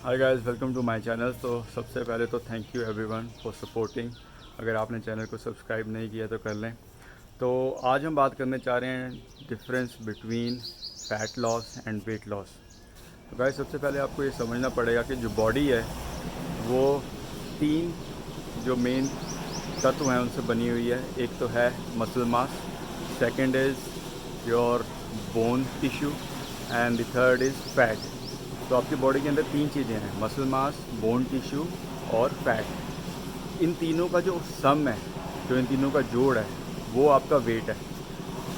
Hi guys, welcome to my channel. तो सबसे पहले तो thank you everyone for supporting. अगर आपने चैनल को सब्सक्राइब नहीं किया तो कर लें। तो आज हम बात करने चाह रहे हैं difference between fat loss and weight loss. तो गाइस, सबसे पहले आपको ये समझना पड़ेगा कि जो बॉडी है वो तीन जो मेन तत्व हैं उनसे बनी हुई है। एक तो है muscle mass, second is your bone tissue and the third is fat. तो आपकी बॉडी के अंदर तीन चीज़ें हैं, मसल मास, बोन टिश्यू और फैट। इन तीनों का जो सम है, जो इन तीनों का जोड़ है, वो आपका वेट है।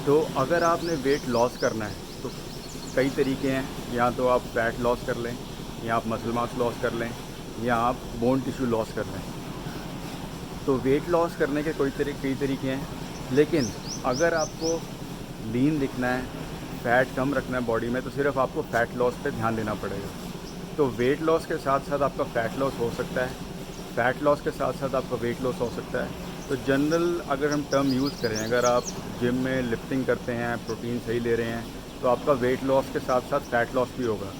तो अगर आपने वेट लॉस करना है तो कई तरीके हैं। या तो आप फैट लॉस कर लें, या आप मसल मास लॉस कर लें, या आप बोन टिश्यू लॉस कर लें। तो वेट लॉस करने के कई तरीके हैं, लेकिन अगर आपको लीन दिखना है, फ़ैट कम रखना है बॉडी में, तो सिर्फ आपको फ़ैट लॉस पे ध्यान देना पड़ेगा। तो वेट लॉस के साथ साथ आपका फ़ैट लॉस हो सकता है, फ़ैट लॉस के साथ साथ आपका वेट लॉस हो सकता है। तो जनरल अगर हम टर्म यूज़ करें, अगर आप जिम में लिफ्टिंग करते हैं, प्रोटीन सही ले रहे हैं, तो आपका वेट लॉस के साथ साथ फ़ैट लॉस भी होगा।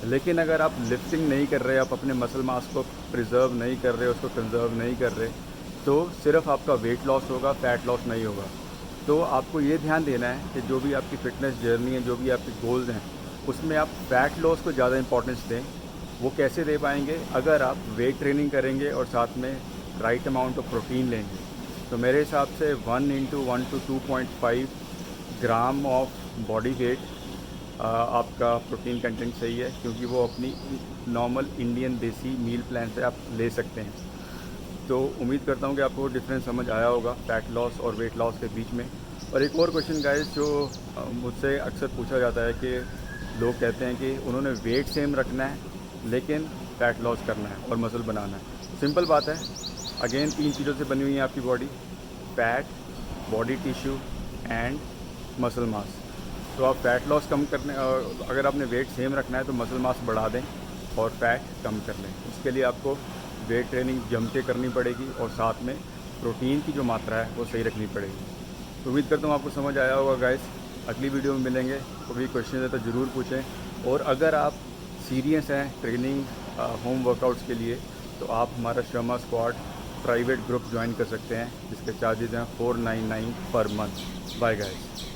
लेकिन अगर आप लिफ्टिंग नहीं कर रहे, आप अपने मसल मास को प्रिजर्व नहीं कर रहे, उसको कंजर्व नहीं कर रहे, तो सिर्फ आपका वेट लॉस होगा, फ़ैट लॉस नहीं होगा। तो आपको ये ध्यान देना है कि जो भी आपकी फ़िटनेस जर्नी है, जो भी आपके गोल्स हैं, उसमें आप फ़ैट लॉस को ज़्यादा इंपॉर्टेंस दें। वो कैसे दे पाएंगे? अगर आप वेट ट्रेनिंग करेंगे और साथ में राइट अमाउंट ऑफ प्रोटीन लेंगे। तो मेरे हिसाब से 1 to 2.5 gram of body weight आपका प्रोटीन कंटेंट सही है, क्योंकि वो अपनी नॉर्मल इंडियन देसी मील प्लान से आप ले सकते हैं। तो उम्मीद करता हूँ कि आपको डिफरेंस समझ आया होगा फ़ैट लॉस और वेट लॉस के बीच में। और एक और क्वेश्चन गाइस जो मुझसे अक्सर पूछा जाता है कि लोग कहते हैं कि उन्होंने वेट सेम रखना है लेकिन फ़ैट लॉस करना है और मसल बनाना है। सिंपल बात है, अगेन तीन चीज़ों से बनी हुई है आपकी body: fat, body tissue and muscle mass. तो आप फ़ैट लॉस कम करने, अगर आपने वेट सेम रखना है तो मसल मास बढ़ा दें और फ़ैट कम कर लें। उसके लिए आपको वेट ट्रेनिंग जम के करनी पड़ेगी और साथ में प्रोटीन की जो मात्रा है वो सही रखनी पड़ेगी। तो उम्मीद करता हूँ आपको समझ आया होगा गाइस। अगली वीडियो में मिलेंगे। कोई क्वेश्चन है तो ज़रूर पूछें। और अगर आप सीरियस हैं ट्रेनिंग होम वर्कआउट्स के लिए, तो आप हमारा Sharma squad private group join कर सकते हैं, जिसके चार्जेज़ हैं 499 पर मंथ। Bye guys.